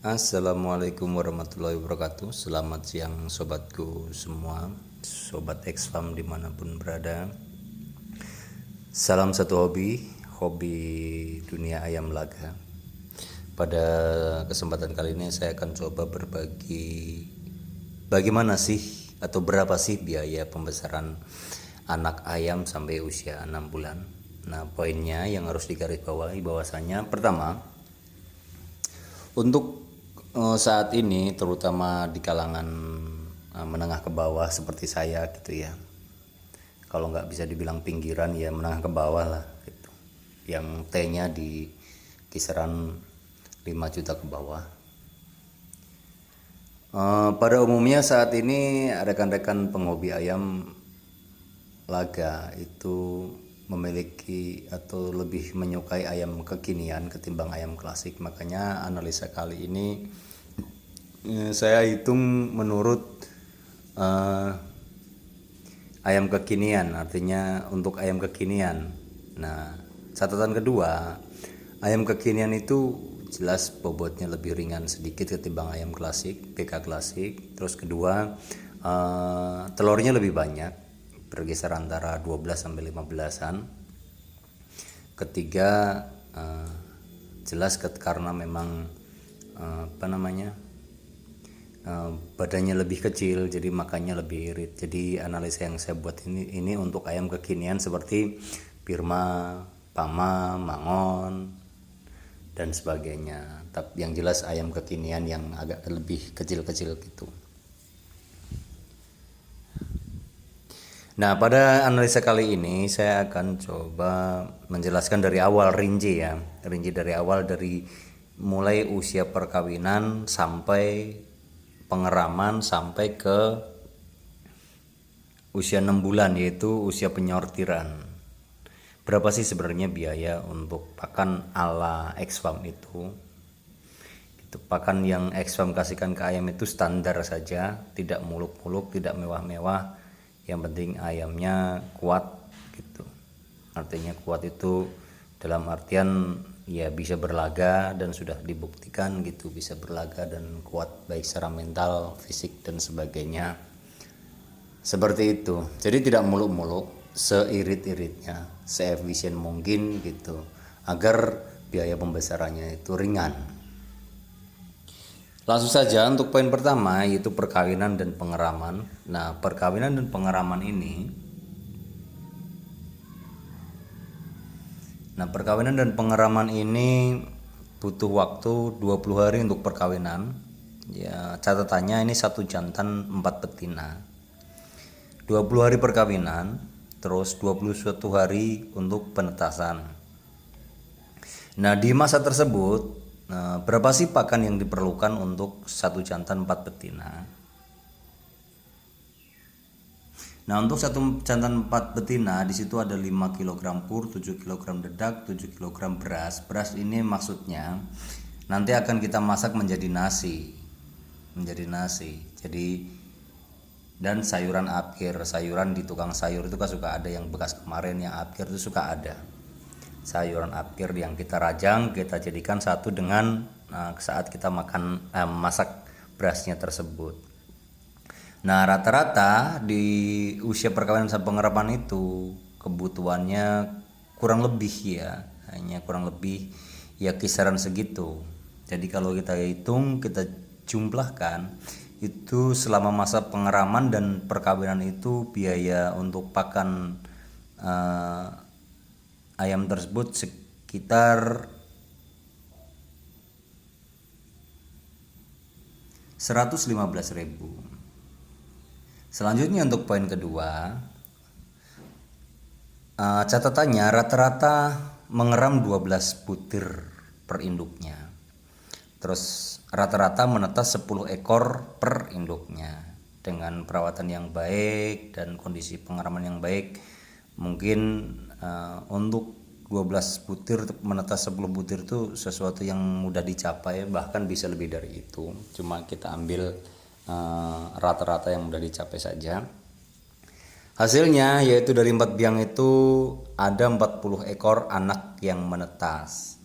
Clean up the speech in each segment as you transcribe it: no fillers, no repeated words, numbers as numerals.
Assalamualaikum warahmatullahi wabarakatuh. Selamat siang sobatku semua, sobat Xfam dimanapun berada. Salam satu hobi dunia ayam laga. Pada kesempatan kali ini saya akan coba berbagi bagaimana sih atau berapa sih biaya pembesaran anak ayam sampai usia 6 bulan. Nah, poinnya yang harus digarisbawahi bahwasanya pertama, untuk saat ini terutama di kalangan menengah ke bawah seperti saya gitu ya, kalau nggak bisa dibilang pinggiran ya menengah ke bawah lah gitu, yang T-nya di kisaran 5 juta ke bawah. Pada umumnya saat ini rekan-rekan penghobi ayam laga itu memiliki atau lebih menyukai ayam kekinian ketimbang ayam klasik. Makanya analisa kali ini saya hitung menurut ayam kekinian, artinya untuk ayam kekinian. Nah, catatan kedua, ayam kekinian itu jelas bobotnya lebih ringan sedikit ketimbang ayam klasik, PK klasik. Terus kedua, telurnya lebih banyak, berkisar antara 12 sampai 15-an. Ketiga, jelas karena memang badannya lebih kecil, jadi makannya lebih irit. Jadi analisa yang saya buat ini untuk ayam kekinian seperti Birma, Pama, Mangon dan sebagainya. Tapi yang jelas ayam kekinian yang agak lebih kecil-kecil gitu. Nah, pada analisa kali ini saya akan coba menjelaskan dari awal rinci ya. Rinci dari awal, dari mulai usia perkawinan sampai pengeraman sampai ke usia 6 bulan, yaitu usia penyortiran. Berapa sih sebenarnya biaya untuk pakan ala Xfam itu? Itu pakan yang Xfam kasihkan ke ayam itu standar saja, tidak muluk-muluk, tidak mewah-mewah. Yang penting ayamnya kuat gitu. Artinya kuat itu dalam artian ya bisa berlaga, dan sudah dibuktikan gitu bisa berlaga dan kuat baik secara mental, fisik dan sebagainya. Seperti itu. Jadi tidak muluk-muluk, seirit-iritnya, seefisien mungkin gitu, agar biaya pembesarannya itu ringan. Langsung saja untuk poin pertama, yaitu perkawinan dan pengeraman. Nah, perkawinan dan pengeraman ini, butuh waktu 20 hari untuk perkawinan. Ya, catatannya ini 1 jantan 4 betina. 20 hari perkawinan, terus 21 hari untuk penetasan. Nah, di masa tersebut, berapa sih pakan yang diperlukan untuk 1 jantan 4 betina? Nah, untuk 1 jantan 4 betina di situ ada 5 kg pur, 7 kg dedak, 7 kg beras. Beras ini maksudnya nanti akan kita masak menjadi nasi. Jadi, dan sayuran apkir, sayuran di tukang sayur itu kan suka ada yang bekas kemarin, yang apkir itu suka ada. Sayuran apkir yang kita rajang, kita jadikan satu dengan saat kita masak berasnya tersebut. Nah, rata-rata di usia perkawinan sampai pengerapan itu kebutuhannya kurang lebih ya, hanya kurang lebih ya kisaran segitu. Jadi kalau kita hitung, kita jumlahkan, itu selama masa pengeraman dan perkawinan itu biaya untuk pakan ayam tersebut sekitar 115.000. Selanjutnya untuk poin kedua, catatannya rata-rata mengeram 12 butir per induknya. Terus rata-rata menetas 10 ekor per induknya. Dengan perawatan yang baik dan kondisi pengeraman yang baik, mungkin untuk 12 butir menetas 10 butir itu sesuatu yang mudah dicapai, bahkan bisa lebih dari itu. Cuma kita ambil rata-rata yang mudah dicapai saja. Hasilnya yaitu dari 4 biang itu ada 40 ekor anak yang menetas.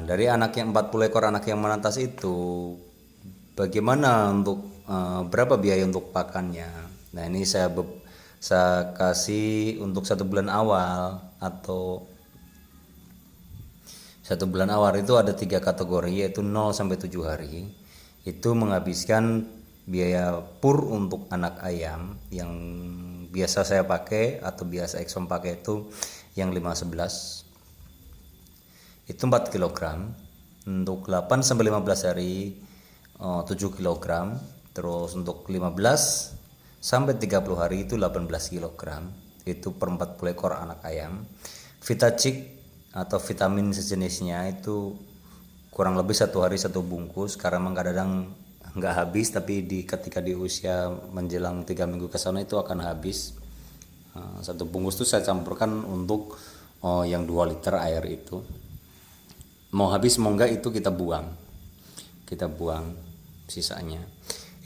Dari anak yang 40 ekor anak yang menetas itu, bagaimana untuk berapa biaya untuk pakannya? Nah, ini saya kasih untuk 1 bulan awal atau 1 bulan awal itu ada 3 kategori, yaitu 0 sampai 7 hari. Itu menghabiskan biaya pur untuk anak ayam yang biasa saya pakai atau biasa Exxon pakai itu yang 511 itu 4 kilogram. Untuk 8 sampai 15 hari 7 kilogram. Terus untuk 15 sampai 30 hari itu 18 kilogram. Itu per 40 ekor anak ayam. Vitacik atau vitamin sejenisnya itu kurang lebih 1 hari 1 bungkus, karena memang kadang nggak habis, tapi ketika di usia menjelang 3 minggu ke sana itu akan habis. 1 bungkus itu saya campurkan untuk yang 2 liter air itu. Mau habis mau enggak itu kita buang sisanya.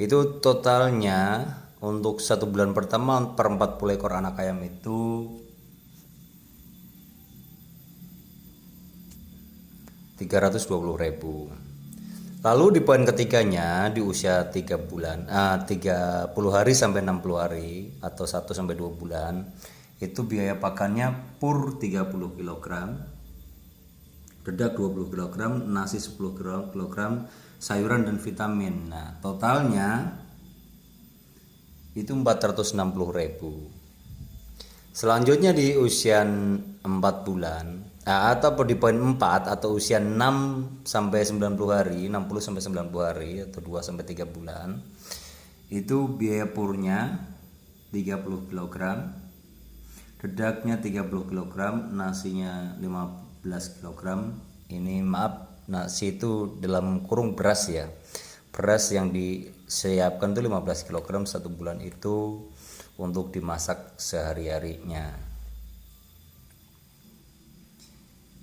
Itu totalnya untuk 1 bulan pertama per 40 ekor anak ayam itu 320.000. Lalu di poin ketiganya di usia 30 hari sampai 60 hari atau 1 sampai 2 bulan itu biaya pakannya pur 30 kg, dedak 20 kg, nasi 10 kg, sayuran dan vitamin. Nah, totalnya itu 460.000. Selanjutnya di usia 4 bulan atau di poin 4 atau usia 6 sampai 90 hari, 60 sampai 90 hari atau 2 sampai 3 bulan. Itu biaya purnya 30 kg, dedaknya 30 kg, nasinya 15 kg. Ini maaf, nasi itu dalam kurung beras ya. Beras yang disiapkan itu 15 kg 1 bulan itu untuk dimasak sehari-harinya.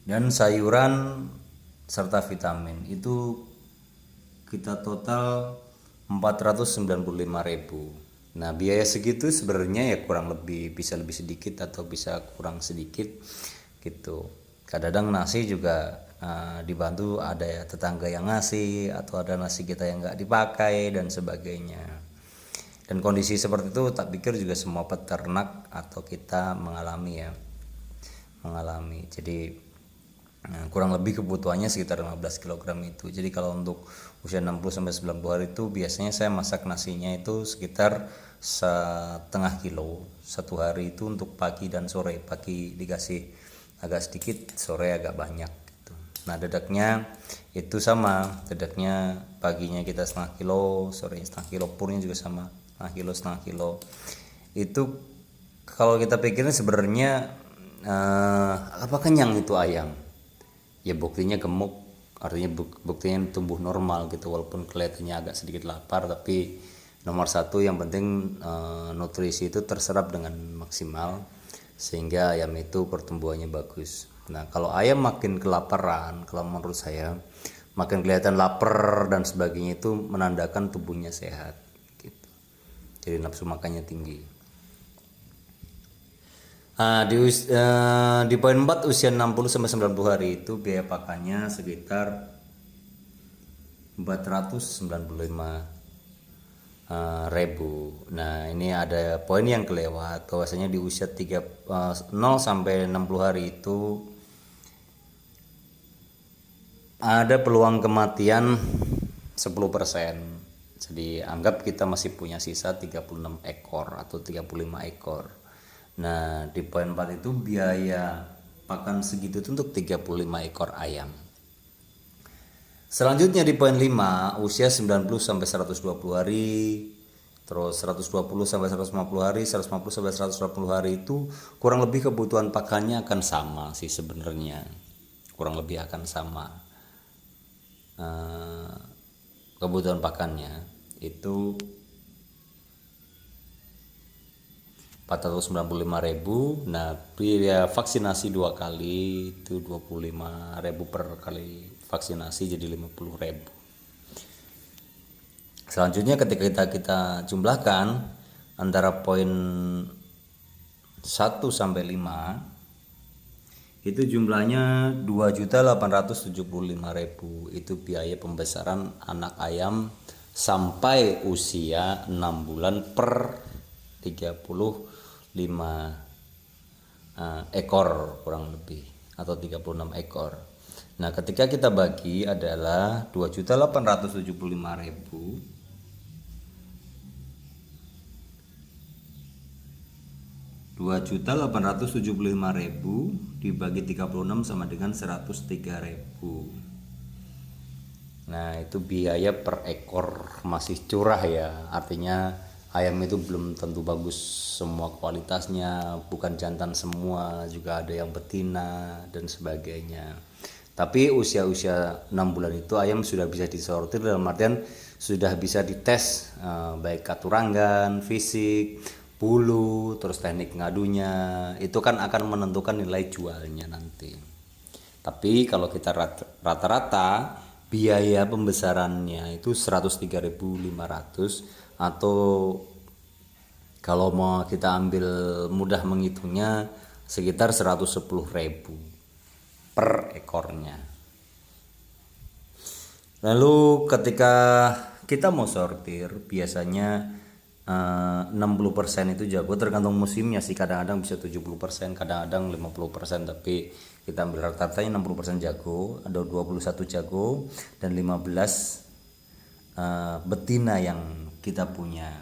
Dan sayuran serta vitamin itu kita total 495.000. Nah, biaya segitu sebenarnya ya kurang lebih bisa lebih sedikit atau bisa kurang sedikit gitu. Kadang nasi juga dibantu ada ya tetangga yang ngasih, atau ada nasi kita yang nggak dipakai dan sebagainya. Dan kondisi seperti itu tak pikir juga semua peternak atau kita mengalami. Jadi kurang lebih kebutuhannya sekitar 15 kg itu. Jadi kalau untuk usia 60 sampai 90 hari itu biasanya saya masak nasinya itu sekitar 1/2 kilo 1 hari itu untuk pagi dan sore. Pagi dikasih agak sedikit, sore agak banyak gitu. Nah, dedaknya itu sama, dedaknya paginya kita 1/2 kilo, sorenya 1/2 kilo, purnya juga sama 1/2 kilo. Itu kalau kita pikirin sebenarnya apa kenyang itu ayam? Ya buktinya gemuk, artinya buktinya tumbuh normal gitu, walaupun kelihatannya agak sedikit lapar, tapi nomor satu yang penting nutrisi itu terserap dengan maksimal sehingga ayam itu pertumbuhannya bagus. Nah, kalau ayam makin kelaparan, kalau menurut saya makin kelihatan lapar dan sebagainya, itu menandakan tubuhnya sehat gitu. Jadi nafsu makannya tinggi. Di poin 4 usia 60 sampai 90 hari itu biaya pakannya sekitar 495.000. Nah, ini ada poin yang kelewat, bahwasanya di usia 0 sampai 60 hari itu ada peluang kematian 10%. Jadi anggap kita masih punya sisa 36 ekor atau 35 ekor. Nah, di poin 4 itu biaya pakan segitu itu untuk 35 ekor ayam. Selanjutnya di poin 5 usia 90 sampai 120 hari, terus 120 sampai 150 hari, 150 sampai 180 hari itu kurang lebih kebutuhan pakannya akan sama sih sebenarnya. Kurang lebih akan sama. Kebutuhan pakannya itu 495.000. Nah, biaya vaksinasi 2 kali itu 25.000 per kali vaksinasi, jadi 50.000. Selanjutnya ketika kita jumlahkan antara poin 1 sampai 5 itu jumlahnya 2.875.000. Itu biaya pembesaran anak ayam sampai usia 6 bulan per 35 ekor kurang lebih, atau 36 ekor. Nah, ketika kita bagi adalah 2.875.000 2.875.000 dibagi 36 sama dengan 103.000. Nah, itu biaya per ekor masih curah ya. Artinya ayam itu belum tentu bagus semua kualitasnya, bukan jantan semua, juga ada yang betina dan sebagainya. Tapi usia-usia 6 bulan itu ayam sudah bisa disortir, dalam artian sudah bisa dites baik katuranggan, fisik, bulu, terus teknik ngadunya. Itu kan akan menentukan nilai jualnya nanti. Tapi kalau kita rata-rata biaya pembesarannya itu 103.500, atau kalau mau kita ambil mudah menghitungnya sekitar 110.000 per ekornya. Lalu ketika kita mau sortir biasanya 60% itu jago, tergantung musimnya sih. Kadang-kadang bisa 70%, kadang-kadang 50%, tapi kita ambil rata-ratanya 60% jago, ada 21 jago dan 15 betina yang kita punya,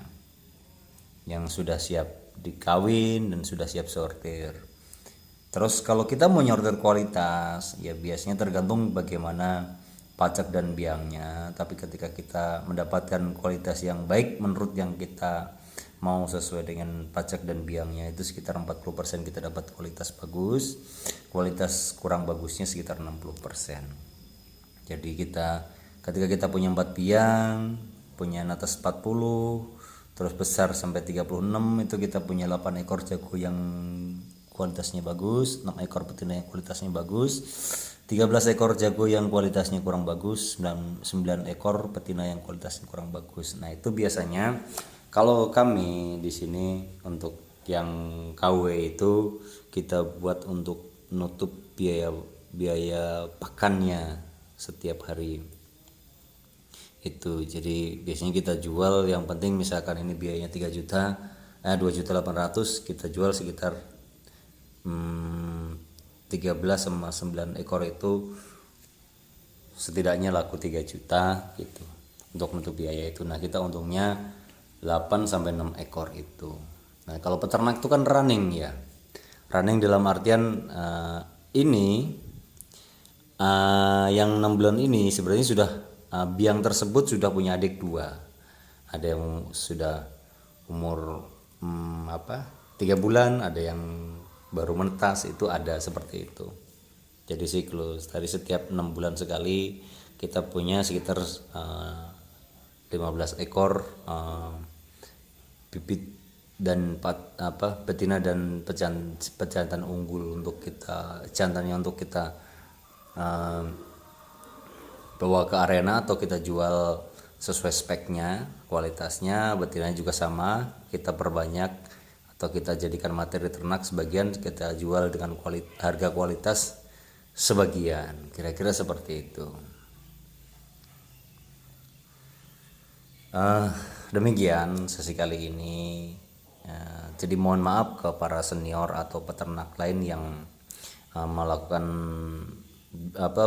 yang sudah siap dikawin dan sudah siap sortir. Terus kalau kita mau nyortir kualitas, ya biasanya tergantung bagaimana pajak dan biangnya. Tapi ketika kita mendapatkan kualitas yang baik menurut yang kita mau sesuai dengan pajak dan biangnya, itu sekitar 40% kita dapat kualitas bagus, kualitas kurang bagusnya sekitar 60%. Jadi ketika kita punya 4 biang, punya atas 40, terus besar sampai 36, itu kita punya 8 ekor jago yang kualitasnya bagus, 6 ekor betina yang kualitasnya bagus, 13 ekor jago yang kualitasnya kurang bagus, 9 ekor betina yang kualitasnya kurang bagus. Nah, itu biasanya kalau kami di sini untuk yang KW itu kita buat untuk nutup biaya pakannya setiap hari. Itu jadi biasanya kita jual, yang penting misalkan ini biayanya 2.800.000, kita jual sekitar 13 sama 9 ekor itu setidaknya laku 3 juta gitu untuk menutup biaya itu. Nah, kita untungnya 8 sampai 6 ekor itu. Nah, kalau peternak itu kan running ya. Running dalam artian ini yang 6 bulan ini sebenarnya sudah biang tersebut sudah punya adik 2. Ada yang sudah umur 3 bulan, ada yang baru menetas, itu ada seperti itu. Jadi siklus dari setiap 6 bulan sekali kita punya sekitar 15 ekor bibit dan betina dan pejantan unggul untuk kita, jantannya untuk kita bawa ke arena atau kita jual sesuai speknya, kualitasnya. Betinanya juga sama, kita perbanyak atau kita jadikan materi ternak, sebagian kita jual dengan harga kualitas sebagian, kira-kira seperti itu. Demikian sesi kali ini. Jadi mohon maaf ke para senior atau peternak lain yang melakukan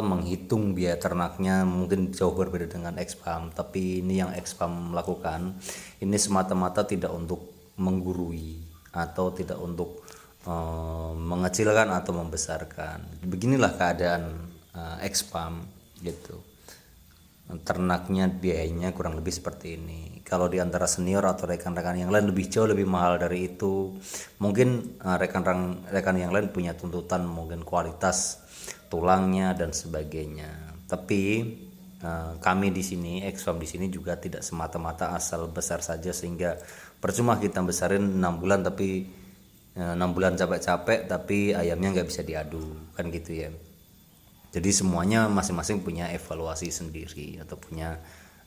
menghitung biaya ternaknya mungkin jauh berbeda dengan Expam, tapi ini yang Expam lakukan ini semata-mata tidak untuk menggurui atau tidak untuk mengecilkan atau membesarkan. Beginilah keadaan Expam gitu. Ternaknya biayanya kurang lebih seperti ini. Kalau di antara senior atau rekan-rekan yang lain jauh lebih mahal dari itu. Mungkin rekan yang lain punya tuntutan mungkin kualitas tulangnya dan sebagainya. Tapi kami di sini, Expam di sini juga tidak semata-mata asal besar saja, sehingga percuma kita besarin 6 bulan tapi 6 bulan capek-capek tapi ayamnya nggak bisa diadu, kan gitu ya. Jadi semuanya masing-masing punya evaluasi sendiri atau punya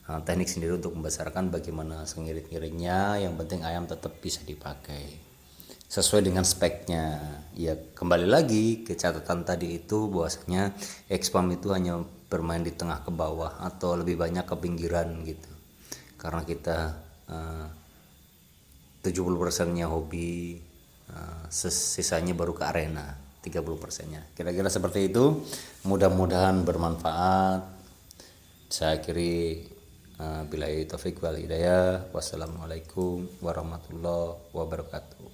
teknik sendiri untuk membesarkan, bagaimana sengirit-ngiritnya, yang penting ayam tetap bisa dipakai. sesuai dengan speknya. Ya kembali lagi ke catatan tadi itu bahwasanya Expam itu hanya bermain di tengah ke bawah atau lebih banyak ke pinggiran gitu. Karena kita 70%-nya hobi, sisanya baru ke arena 30%-nya. Kira-kira seperti itu. Mudah-mudahan bermanfaat. Saya akhiri billahi taufik wal hidayah. Wassalamualaikum warahmatullahi wabarakatuh.